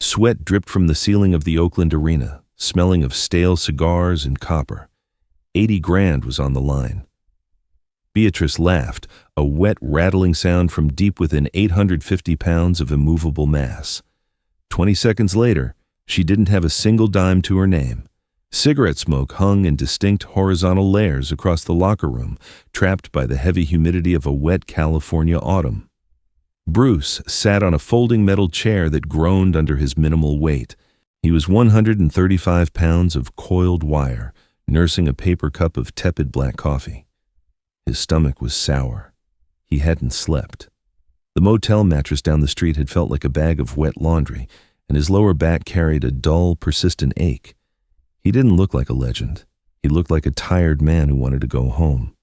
Sweat dripped from the ceiling of the Oakland arena, smelling of stale cigars and copper. 80 grand was on the line. Beatrice laughed, a wet, rattling sound from deep within 850 pounds of immovable mass. 20 seconds later, she didn't have a single dime to her name. Cigarette smoke hung in distinct horizontal layers across the locker room, trapped by the heavy humidity of a wet California autumn. Bruce sat on a folding metal chair that groaned under his minimal weight. He was 135 pounds of coiled wire, nursing a paper cup of tepid black coffee. His stomach was sour. He hadn't slept. The motel mattress down the street had felt like a bag of wet laundry, and his lower back carried a dull, persistent ache. He didn't look like a legend. He looked like a tired man who wanted to go home.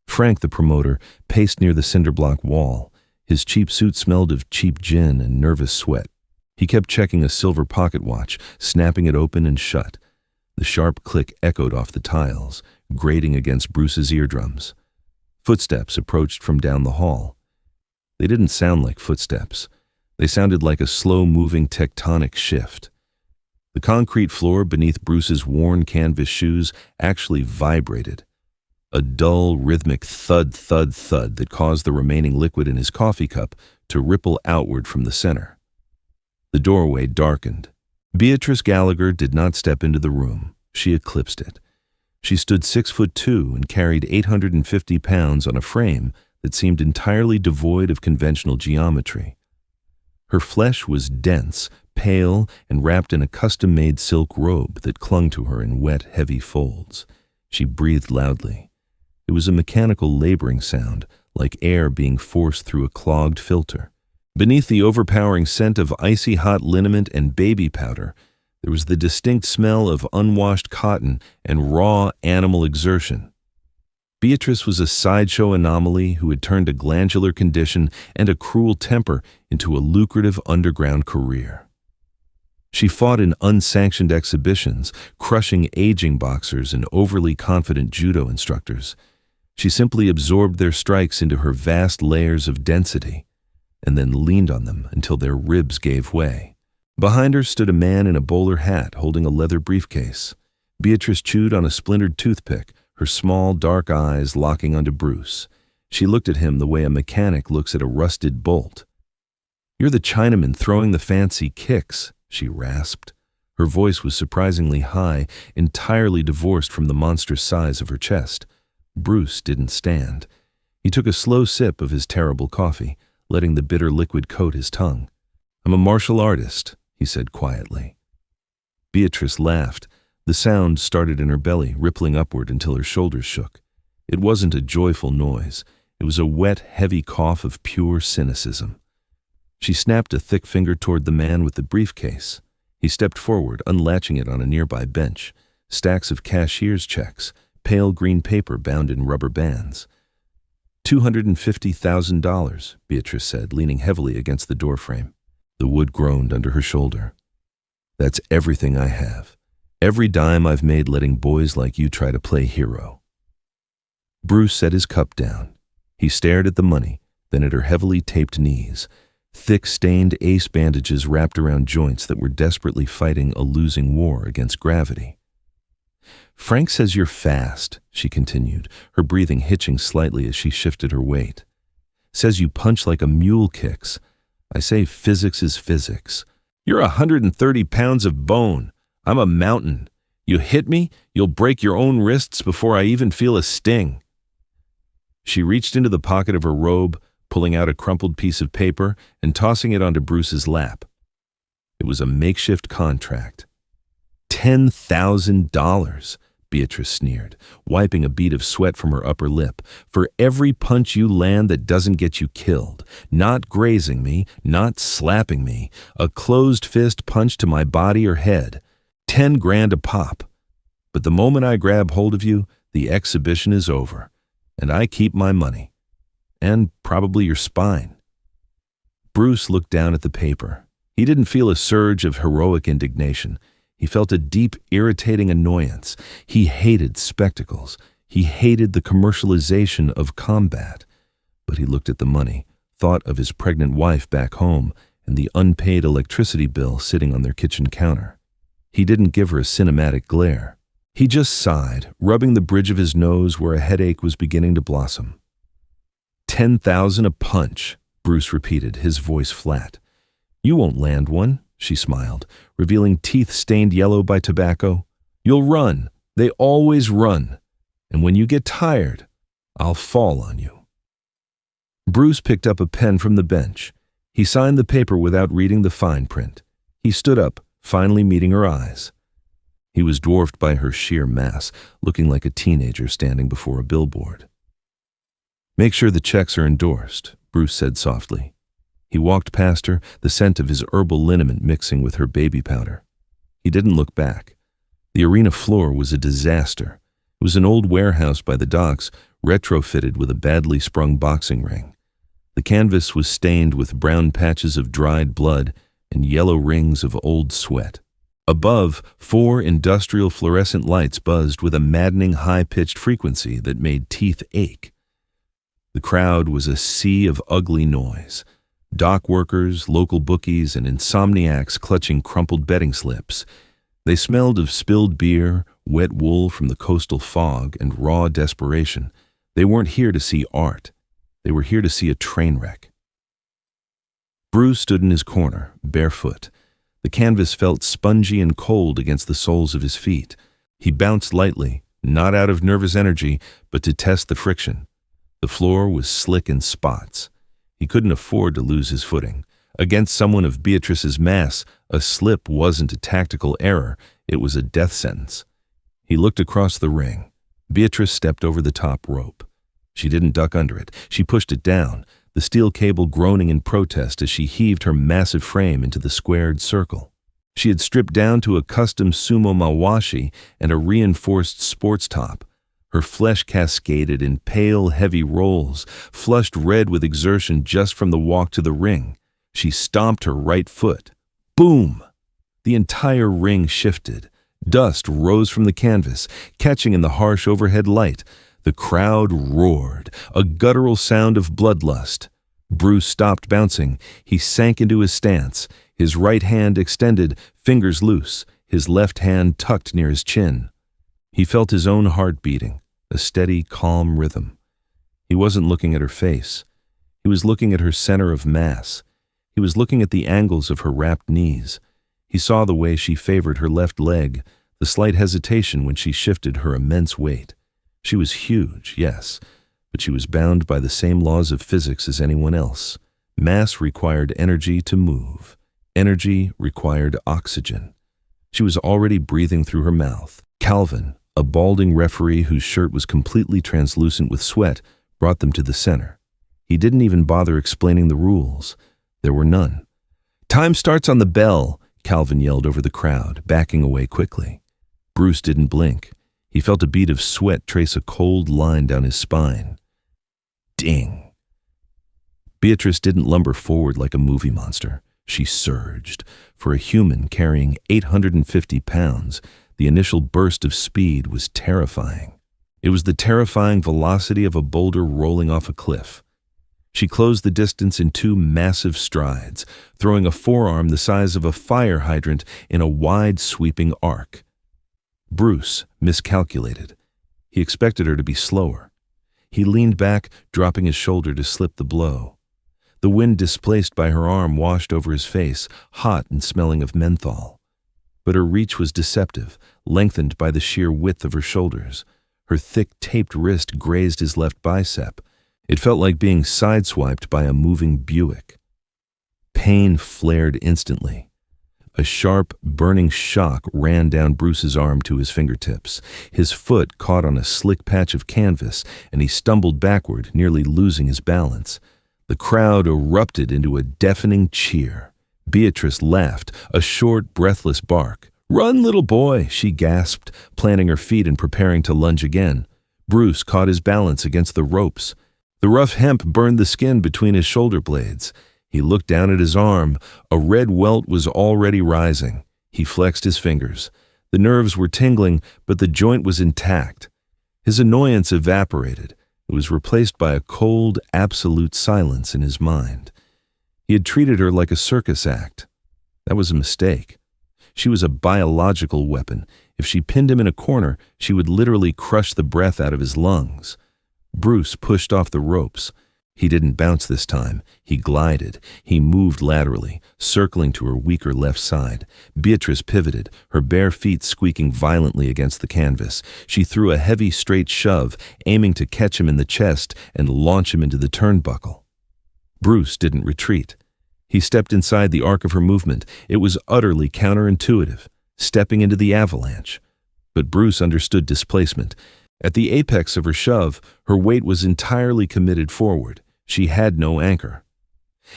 Frank, the promoter, paced near the cinder-block wall. His cheap suit smelled of cheap gin and nervous sweat. He kept checking a silver pocket watch, snapping it open and shut. The sharp click echoed off the tiles, grating against Bruce's eardrums. Footsteps approached from down the hall. They didn't sound like footsteps. They sounded like a slow-moving tectonic shift. The concrete floor beneath Bruce's worn canvas shoes actually vibrated. A dull, rhythmic thud, thud, thud that caused the remaining liquid in his coffee cup to ripple outward from the center. The doorway darkened. Beatrice Gallagher did not step into the room. She eclipsed it. She stood 6'2" and carried 850 pounds on a frame that seemed entirely devoid of conventional geometry. Her flesh was dense, pale, and wrapped in a custom-made silk robe that clung to her in wet, heavy folds. She breathed loudly. It was a mechanical laboring sound, like air being forced through a clogged filter. Beneath the overpowering scent of icy hot liniment and baby powder, there was the distinct smell of unwashed cotton and raw animal exertion. Beatrice was a sideshow anomaly who had turned a glandular condition and a cruel temper into a lucrative underground career. She fought in unsanctioned exhibitions, crushing aging boxers and overly confident judo instructors. She simply absorbed their strikes into her vast layers of density, and then leaned on them until their ribs gave way. Behind her stood a man in a bowler hat holding a leather briefcase. Beatrice chewed on a splintered toothpick, her small, dark eyes locking onto Bruce. She looked at him the way a mechanic looks at a rusted bolt. "You're the Chinaman throwing the fancy kicks," she rasped. Her voice was surprisingly high, entirely divorced from the monstrous size of her chest. Bruce didn't stand. He took a slow sip of his terrible coffee, letting the bitter liquid coat his tongue. "I'm a martial artist," he said quietly. Beatrice laughed. The sound started in her belly, rippling upward until her shoulders shook. It wasn't a joyful noise. It was a wet, heavy cough of pure cynicism. She snapped a thick finger toward the man with the briefcase. He stepped forward, unlatching it on a nearby bench. Stacks of cashier's checks, pale green paper bound in rubber bands. $250,000, Beatrice said, leaning heavily against the doorframe. The wood groaned under her shoulder. "That's everything I have. Every dime I've made letting boys like you try to play hero." Bruce set his cup down. He stared at the money, then at her heavily taped knees. Thick, stained ace bandages wrapped around joints that were desperately fighting a losing war against gravity. "Frank says you're fast," she continued, her breathing hitching slightly as she shifted her weight. "Says you punch like a mule kicks. I say physics is physics. You're 130 pounds of bone. I'm a mountain. You hit me, you'll break your own wrists before I even feel a sting." She reached into the pocket of her robe, pulling out a crumpled piece of paper and tossing it onto Bruce's lap. It was a makeshift contract. $10,000, Beatrice sneered, wiping a bead of sweat from her upper lip. "For every punch you land that doesn't get you killed. Not grazing me, not slapping me. A closed fist punch to my body or head. 10 grand a pop. But the moment I grab hold of you, the exhibition is over. And I keep my money. And probably your spine." Bruce looked down at the paper. He didn't feel a surge of heroic indignation. He felt a deep, irritating annoyance. He hated spectacles. He hated the commercialization of combat. But he looked at the money, thought of his pregnant wife back home, and the unpaid electricity bill sitting on their kitchen counter. He didn't give her a cinematic glare. He just sighed, rubbing the bridge of his nose where a headache was beginning to blossom. 10,000 a punch, Bruce repeated, his voice flat. You won't land one, she smiled, revealing teeth stained yellow by tobacco. You'll run. They always run. And when you get tired, I'll fall on you. Bruce picked up a pen from the bench. He signed the paper without reading the fine print. He stood up, finally meeting her eyes. He was dwarfed by her sheer mass, looking like a teenager standing before a billboard. Make sure the checks are endorsed, Bruce said softly. He walked past her, the scent of his herbal liniment mixing with her baby powder. He didn't look back. The arena floor was a disaster. It was an old warehouse by the docks, retrofitted with a badly sprung boxing ring. The canvas was stained with brown patches of dried blood and yellow rings of old sweat. Above, 4 industrial fluorescent lights buzzed with a maddening high-pitched frequency that made teeth ache. The crowd was a sea of ugly noise. Dock workers, local bookies, and insomniacs clutching crumpled betting slips. They smelled of spilled beer, wet wool from the coastal fog, and raw desperation. They weren't here to see art. They were here to see a train wreck. Bruce stood in his corner, barefoot. The canvas felt spongy and cold against the soles of his feet. He bounced lightly, not out of nervous energy, but to test the friction. The floor was slick in spots. He couldn't afford to lose his footing. Against someone of Beatrice's mass, a slip wasn't a tactical error, it was a death sentence. He looked across the ring. Beatrice stepped over the top rope. She didn't duck under it. She pushed it down, the steel cable groaning in protest as she heaved her massive frame into the squared circle. She had stripped down to a custom sumo mawashi and a reinforced sports top. Her flesh cascaded in pale, heavy rolls, flushed red with exertion just from the walk to the ring. She stomped her right foot. Boom! The entire ring shifted. Dust rose from the canvas, catching in the harsh overhead light. The crowd roared, a guttural sound of bloodlust. Bruce stopped bouncing. He sank into his stance, his right hand extended, fingers loose, his left hand tucked near his chin. He felt his own heart beating, a steady, calm rhythm. He wasn't looking at her face. He was looking at her center of mass. He was looking at the angles of her wrapped knees. He saw the way she favored her left leg, the slight hesitation when she shifted her immense weight. She was huge, yes, but she was bound by the same laws of physics as anyone else. Mass required energy to move. Energy required oxygen. She was already breathing through her mouth. Calvin, a balding referee whose shirt was completely translucent with sweat, brought them to the center. He didn't even bother explaining the rules. There were none. Time starts on the bell, Calvin yelled over the crowd, backing away quickly. Bruce didn't blink. He felt a bead of sweat trace a cold line down his spine. Ding! Beatrice didn't lumber forward like a movie monster. She surged. For a human carrying 850 pounds, the initial burst of speed was terrifying. It was the terrifying velocity of a boulder rolling off a cliff. She closed the distance in 2 massive strides, throwing a forearm the size of a fire hydrant in a wide, sweeping arc. Bruce miscalculated. He expected her to be slower. He leaned back, dropping his shoulder to slip the blow. The wind displaced by her arm washed over his face, hot and smelling of menthol. But her reach was deceptive, lengthened by the sheer width of her shoulders. Her thick, taped wrist grazed his left bicep. It felt like being sideswiped by a moving Buick. Pain flared instantly. A sharp, burning shock ran down Bruce's arm to his fingertips. His foot caught on a slick patch of canvas, and he stumbled backward, nearly losing his balance. The crowd erupted into a deafening cheer. Beatrice laughed, a short, breathless bark. "Run, little boy," she gasped, planting her feet and preparing to lunge again. Bruce caught his balance against the ropes. The rough hemp burned the skin between his shoulder blades. He looked down at his arm. A red welt was already rising. He flexed his fingers. The nerves were tingling, but the joint was intact. His annoyance evaporated. It was replaced by a cold, absolute silence in his mind. He had treated her like a circus act. That was a mistake. She was a biological weapon. If she pinned him in a corner, she would literally crush the breath out of his lungs. Bruce pushed off the ropes. He didn't bounce this time. He glided. He moved laterally, circling to her weaker left side. Beatrice pivoted, her bare feet squeaking violently against the canvas. She threw a heavy straight shove, aiming to catch him in the chest and launch him into the turnbuckle. Bruce didn't retreat. He stepped inside the arc of her movement. It was utterly counterintuitive, stepping into the avalanche. But Bruce understood displacement. At the apex of her shove, her weight was entirely committed forward. She had no anchor.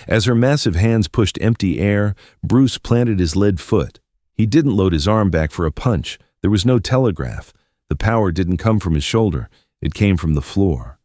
As her massive hands pushed empty air, Bruce planted his lead foot. He didn't load his arm back for a punch. There was no telegraph. The power didn't come from his shoulder. It came from the floor.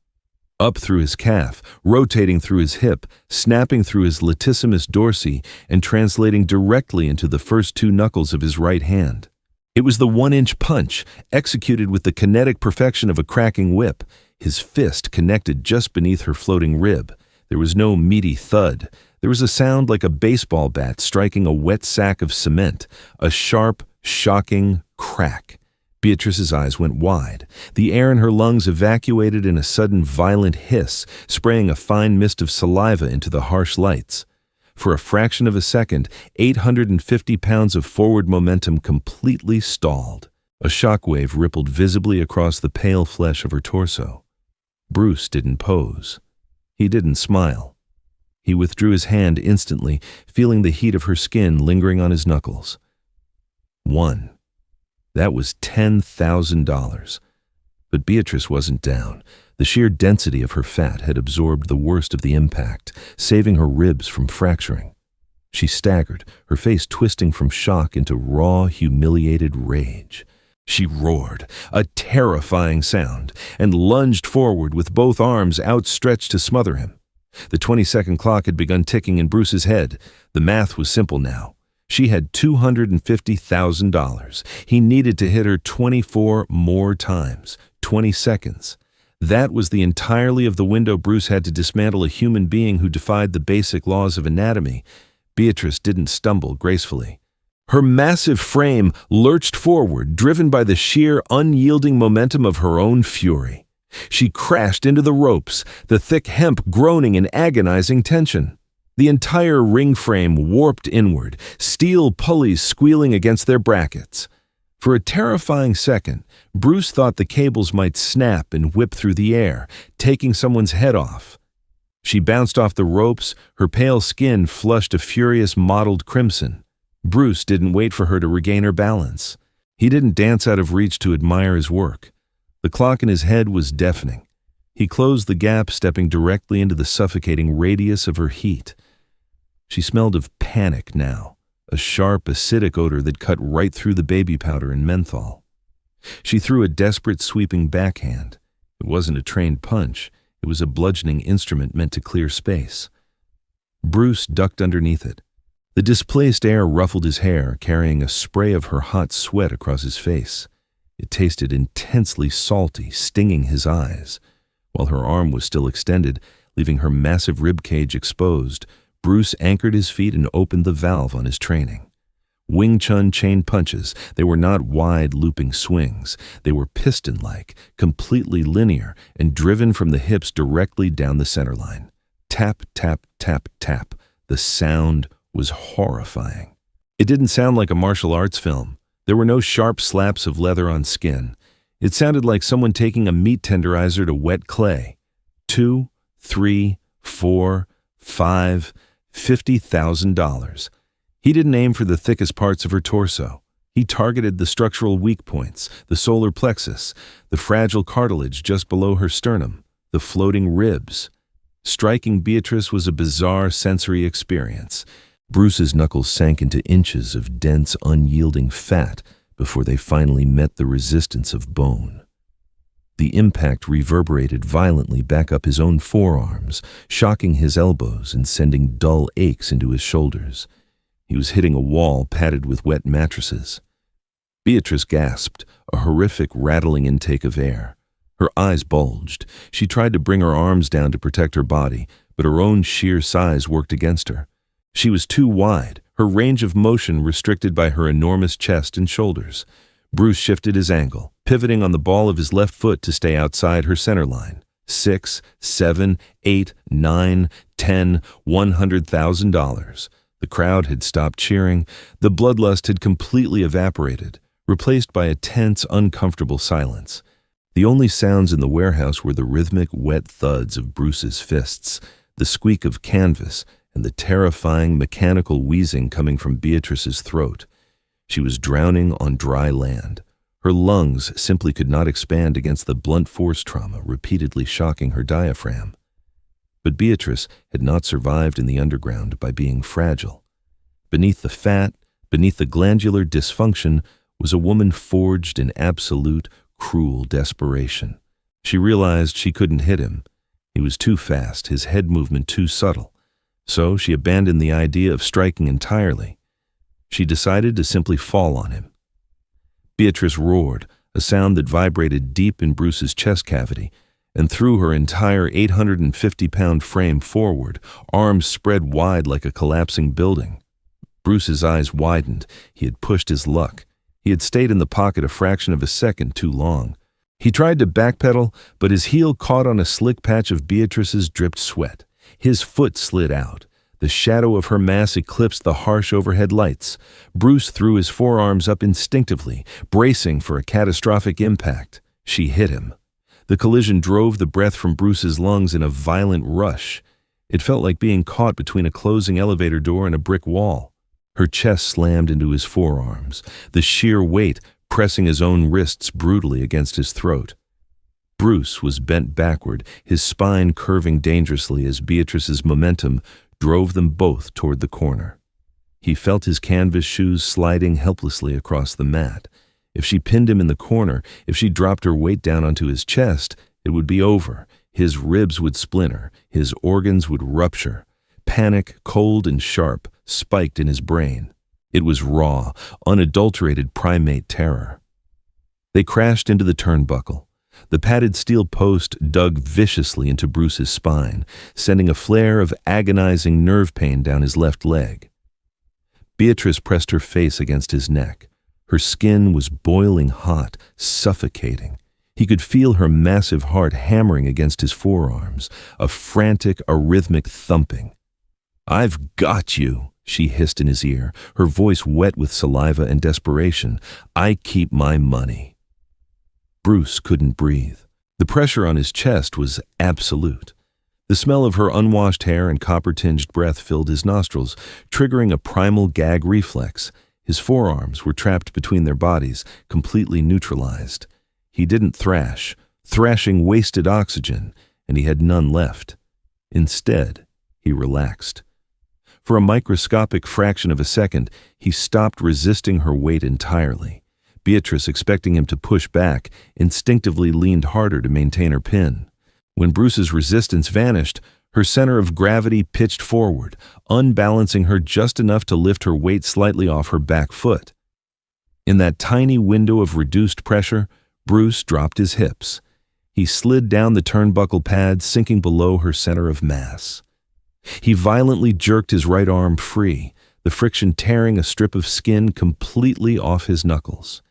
Up through his calf, rotating through his hip, snapping through his latissimus dorsi, and translating directly into the first two knuckles of his right hand. It was the 1-inch punch, executed with the kinetic perfection of a cracking whip. His fist connected just beneath her floating rib. There was no meaty thud. There was a sound like a baseball bat striking a wet sack of cement, a sharp, shocking crack. Beatrice's eyes went wide. The air in her lungs evacuated in a sudden violent hiss, spraying a fine mist of saliva into the harsh lights. For a fraction of a second, 850 pounds of forward momentum completely stalled. A shockwave rippled visibly across the pale flesh of her torso. Bruce didn't pose. He didn't smile. He withdrew his hand instantly, feeling the heat of her skin lingering on his knuckles. 1. That was $10,000. But Beatrice wasn't down. The sheer density of her fat had absorbed the worst of the impact, saving her ribs from fracturing. She staggered, her face twisting from shock into raw, humiliated rage. She roared, a terrifying sound, and lunged forward with both arms outstretched to smother him. The 20-second clock had begun ticking in Bruce's head. The math was simple now. She had $250,000. He needed to hit her 24 more times, 20 seconds. That was the entirety of the window Bruce had to dismantle a human being who defied the basic laws of anatomy. Beatrice didn't stumble gracefully. Her massive frame lurched forward, driven by the sheer, unyielding momentum of her own fury. She crashed into the ropes, the thick hemp groaning in agonizing tension. The entire ring frame warped inward, steel pulleys squealing against their brackets. For a terrifying second, Bruce thought the cables might snap and whip through the air, taking someone's head off. She bounced off the ropes, her pale skin flushed a furious mottled crimson. Bruce didn't wait for her to regain her balance. He didn't dance out of reach to admire his work. The clock in his head was deafening. He closed the gap, stepping directly into the suffocating radius of her heat. She smelled of panic now, a sharp, acidic odor that cut right through the baby powder and menthol. She threw a desperate, sweeping backhand. It wasn't a trained punch. It was a bludgeoning instrument meant to clear space. Bruce ducked underneath it. The displaced air ruffled his hair, carrying a spray of her hot sweat across his face. It tasted intensely salty, stinging his eyes. While her arm was still extended, leaving her massive rib cage exposed, Bruce anchored his feet and opened the valve on his training. Wing Chun chain punches, they were not wide, looping swings. They were piston-like, completely linear, and driven from the hips directly down the center line. Tap, tap, tap, tap. The sound was horrifying. It didn't sound like a martial arts film. There were no sharp slaps of leather on skin. It sounded like someone taking a meat tenderizer to wet clay. 2, 3, 4, 5, $50,000. He didn't aim for the thickest parts of her torso. He targeted the structural weak points, the solar plexus, the fragile cartilage just below her sternum, the floating ribs. Striking Beatrice was a bizarre sensory experience. Bruce's knuckles sank into inches of dense, unyielding fat before they finally met the resistance of bone. The impact reverberated violently back up his own forearms, shocking his elbows and sending dull aches into his shoulders. He was hitting a wall padded with wet mattresses. Beatrice gasped, a horrific rattling intake of air. Her eyes bulged. She tried to bring her arms down to protect her body, but her own sheer size worked against her. She was too wide, her range of motion restricted by her enormous chest and shoulders. Bruce shifted his angle, pivoting on the ball of his left foot to stay outside her center line. 6, 7, 8, 9, 10, $100,000. The crowd had stopped cheering. The bloodlust had completely evaporated, replaced by a tense, uncomfortable silence. The only sounds in the warehouse were the rhythmic, wet thuds of Bruce's fists, the squeak of canvas, and the terrifying, mechanical wheezing coming from Beatrice's throat. She was drowning on dry land. Her lungs simply could not expand against the blunt force trauma repeatedly shocking her diaphragm. But Beatrice had not survived in the underground by being fragile. Beneath the fat, beneath the glandular dysfunction, was a woman forged in absolute, cruel desperation. She realized she couldn't hit him. He was too fast, his head movement too subtle. So she abandoned the idea of striking entirely. She decided to simply fall on him. Beatrice roared, a sound that vibrated deep in Bruce's chest cavity, and threw her entire 850-pound frame forward, arms spread wide like a collapsing building. Bruce's eyes widened. He had pushed his luck. He had stayed in the pocket a fraction of a second too long. He tried to backpedal, but his heel caught on a slick patch of Beatrice's dripped sweat. His foot slid out. The shadow of her mass eclipsed the harsh overhead lights. Bruce threw his forearms up instinctively, bracing for a catastrophic impact. She hit him. The collision drove the breath from Bruce's lungs in a violent rush. It felt like being caught between a closing elevator door and a brick wall. Her chest slammed into his forearms, the sheer weight pressing his own wrists brutally against his throat. Bruce was bent backward, his spine curving dangerously as Beatrice's momentum drove them both toward the corner. He felt his canvas shoes sliding helplessly across the mat. If she pinned him in the corner, if she dropped her weight down onto his chest, it would be over. His ribs would splinter, his organs would rupture. Panic, cold and sharp, spiked in his brain. It was raw, unadulterated primate terror. They crashed into the turnbuckle. The padded steel post dug viciously into Bruce's spine, sending a flare of agonizing nerve pain down his left leg. Beatrice pressed her face against his neck. Her skin was boiling hot, suffocating. He could feel her massive heart hammering against his forearms, a frantic, arrhythmic thumping. "I've got you," she hissed in his ear, her voice wet with saliva and desperation. "I keep my money." Bruce couldn't breathe. The pressure on his chest was absolute. The smell of her unwashed hair and copper-tinged breath filled his nostrils, triggering a primal gag reflex. His forearms were trapped between their bodies, completely neutralized. He didn't thrash. Thrashing wasted oxygen, and he had none left. Instead, he relaxed. For a microscopic fraction of a second, he stopped resisting her weight entirely. Beatrice, expecting him to push back, instinctively leaned harder to maintain her pin. When Bruce's resistance vanished, her center of gravity pitched forward, unbalancing her just enough to lift her weight slightly off her back foot. In that tiny window of reduced pressure, Bruce dropped his hips. He slid down the turnbuckle pad, sinking below her center of mass. He violently jerked his right arm free, the friction tearing a strip of skin completely off his knuckles.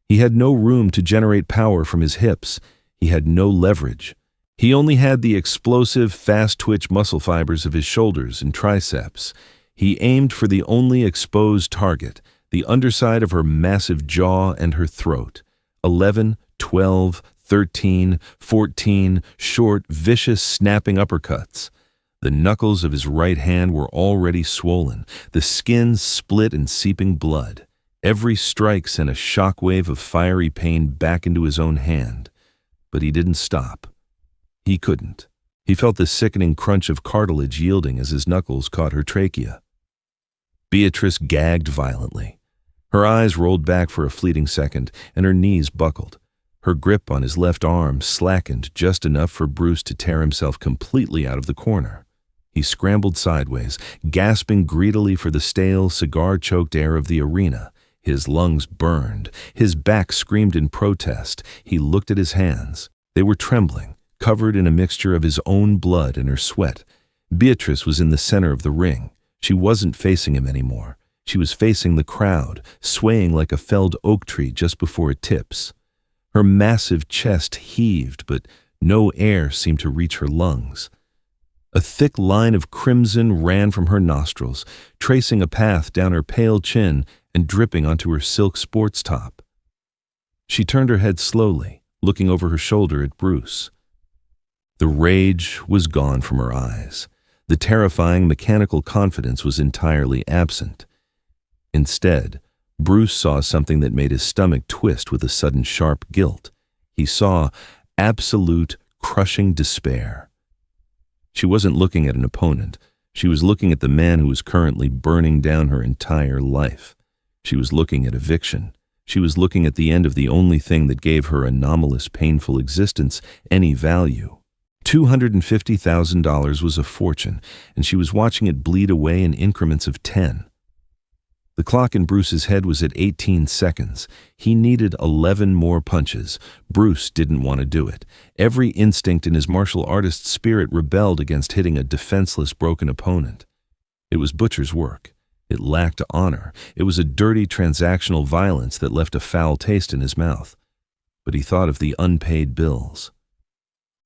He had no room to generate power from his hips. He had no leverage. He only had the explosive, fast-twitch muscle fibers of his shoulders and triceps. He aimed for the only exposed target, the underside of her massive jaw and her throat. 11, 12, 13, 14, short, vicious, snapping uppercuts. The knuckles of his right hand were already swollen, the skin split and seeping blood. Every strike sent a shockwave of fiery pain back into his own hand. But he didn't stop. He couldn't. He felt the sickening crunch of cartilage yielding as his knuckles caught her trachea. Beatrice gagged violently. Her eyes rolled back for a fleeting second, and her knees buckled. Her grip on his left arm slackened just enough for Bruce to tear himself completely out of the corner. He scrambled sideways, gasping greedily for the stale, cigar-choked air of the arena. His lungs burned. His back screamed in protest. He looked at his hands. They were trembling, covered in a mixture of his own blood and her sweat. Beatrice was in the center of the ring. She wasn't facing him anymore. She was facing the crowd, swaying like a felled oak tree just before it tips. Her massive chest heaved, but no air seemed to reach her lungs. A thick line of crimson ran from her nostrils, tracing a path down her pale chin and dripping onto her silk sports top. She turned her head slowly, looking over her shoulder at Bruce. The rage was gone from her eyes. The terrifying mechanical confidence was entirely absent. Instead, Bruce saw something that made his stomach twist with a sudden sharp guilt. He saw absolute, crushing despair. She wasn't looking at an opponent. She was looking at the man who was currently burning down her entire life. She was looking at eviction. She was looking at the end of the only thing that gave her anomalous, painful existence any value. $250,000 was a fortune, and she was watching it bleed away in increments of 10. The clock in Bruce's head was at 18 seconds. He needed 11 more punches. Bruce didn't want to do it. Every instinct in his martial artist spirit rebelled against hitting a defenseless, broken opponent. It was butcher's work. It lacked honor. It was a dirty transactional violence that left a foul taste in his mouth. But he thought of the unpaid bills.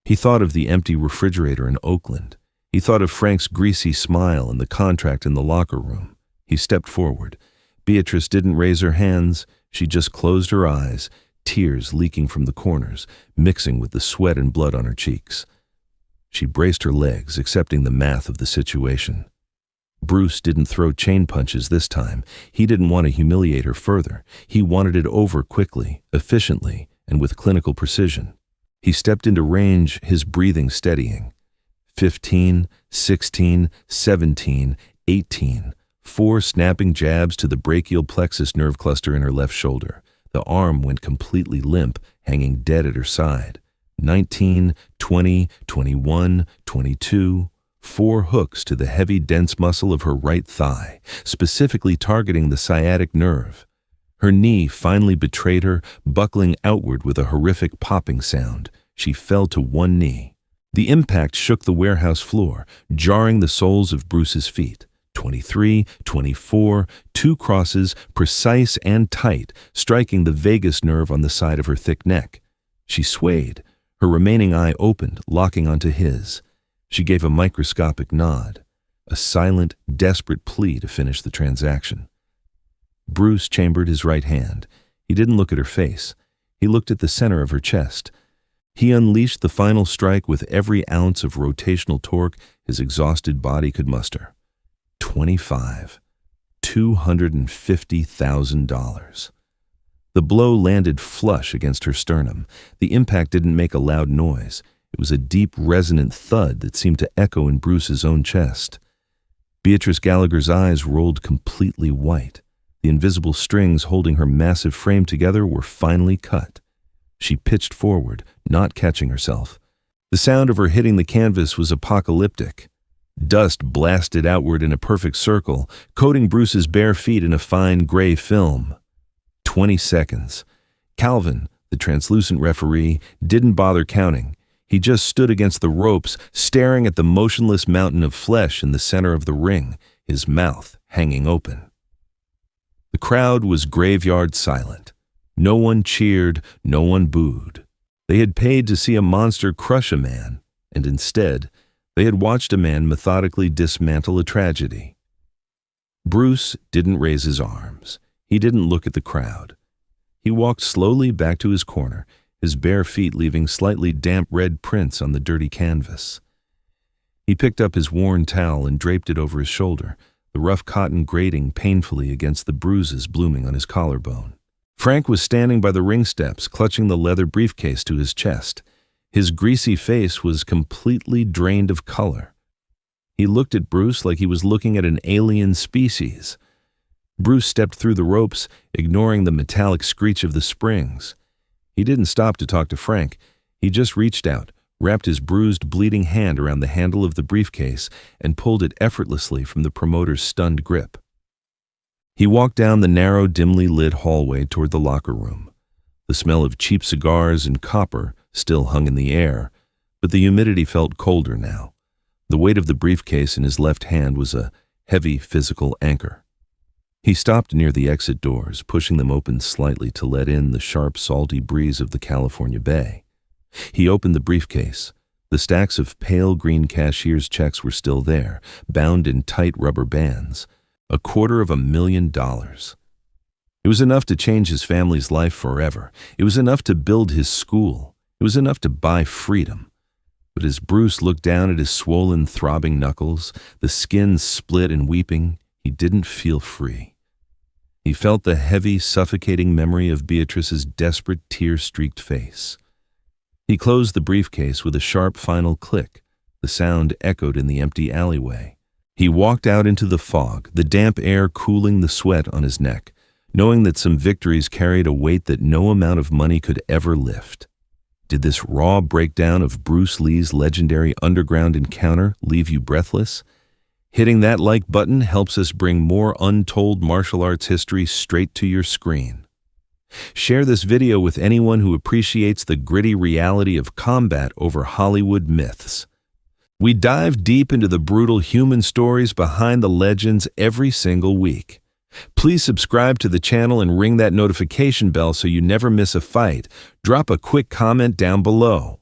He thought of the empty refrigerator in Oakland. He thought of Frank's greasy smile and the contract in the locker room. He stepped forward. Beatrice didn't raise her hands. She just closed her eyes, tears leaking from the corners, mixing with the sweat and blood on her cheeks. She braced her legs, accepting the math of the situation. Bruce didn't throw chain punches this time. He didn't want to humiliate her further. He wanted it over quickly, efficiently, and with clinical precision. He stepped into range, his breathing steadying. 15, 16, 17, 18. 4 snapping jabs to the brachial plexus nerve cluster in her left shoulder. The arm went completely limp, hanging dead at her side. 19, 20, 21, 22. 4 hooks to the heavy, dense muscle of her right thigh, specifically targeting the sciatic nerve. Her knee finally betrayed her, buckling outward with a horrific popping sound. She fell to one knee. The impact shook the warehouse floor, jarring the soles of Bruce's feet. 23, 24, 2 crosses, precise and tight, striking the vagus nerve on the side of her thick neck. She swayed, her remaining eye opened, locking onto his. She gave a microscopic nod, a silent, desperate plea to finish the transaction. Bruce chambered his right hand. He didn't look at her face. He looked at the center of her chest. He unleashed the final strike with every ounce of rotational torque his exhausted body could muster. 25. $250,000. The blow landed flush against her sternum. The impact didn't make a loud noise. It was a deep, resonant thud that seemed to echo in Bruce's own chest. Beatrice Gallagher's eyes rolled completely white. The invisible strings holding her massive frame together were finally cut. She pitched forward, not catching herself. The sound of her hitting the canvas was apocalyptic. Dust blasted outward in a perfect circle, coating Bruce's bare feet in a fine gray film. 20 seconds. Calvin, the translucent referee, didn't bother counting. He just stood against the ropes, staring at the motionless mountain of flesh in the center of the ring, his mouth hanging open. The crowd was graveyard silent. No one cheered, no one booed. They had paid to see a monster crush a man, and instead, they had watched a man methodically dismantle a tragedy. Bruce didn't raise his arms. He didn't look at the crowd. He walked slowly back to his corner, his bare feet leaving slightly damp red prints on the dirty canvas. He picked up his worn towel and draped it over his shoulder, the rough cotton grating painfully against the bruises blooming on his collarbone. Frank was standing by the ring steps, clutching the leather briefcase to his chest. His greasy face was completely drained of color. He looked at Bruce like he was looking at an alien species. Bruce stepped through the ropes, ignoring the metallic screech of the springs. He didn't stop to talk to Frank. He just reached out, wrapped his bruised, bleeding hand around the handle of the briefcase, and pulled it effortlessly from the promoter's stunned grip. He walked down the narrow, dimly lit hallway toward the locker room. The smell of cheap cigars and copper still hung in the air, but the humidity felt colder now. The weight of the briefcase in his left hand was a heavy physical anchor. He stopped near the exit doors, pushing them open slightly to let in the sharp, salty breeze of the California Bay. He opened the briefcase. The stacks of pale green cashier's checks were still there, bound in tight rubber bands. $250,000. It was enough to change his family's life forever. It was enough to build his school. It was enough to buy freedom. But as Bruce looked down at his swollen, throbbing knuckles, the skin split and weeping, he didn't feel free. He felt the heavy, suffocating memory of Beatrice's desperate, tear-streaked face. He closed the briefcase with a sharp final click. The sound echoed in the empty alleyway. He walked out into the fog, the damp air cooling the sweat on his neck, knowing that some victories carried a weight that no amount of money could ever lift. Did this raw breakdown of Bruce Lee's legendary underground encounter leave you breathless? Hitting that like button helps us bring more untold martial arts history straight to your screen. Share this video with anyone who appreciates the gritty reality of combat over Hollywood myths. We dive deep into the brutal human stories behind the legends every single week. Please subscribe to the channel and ring that notification bell so you never miss a fight. Drop a quick comment down below.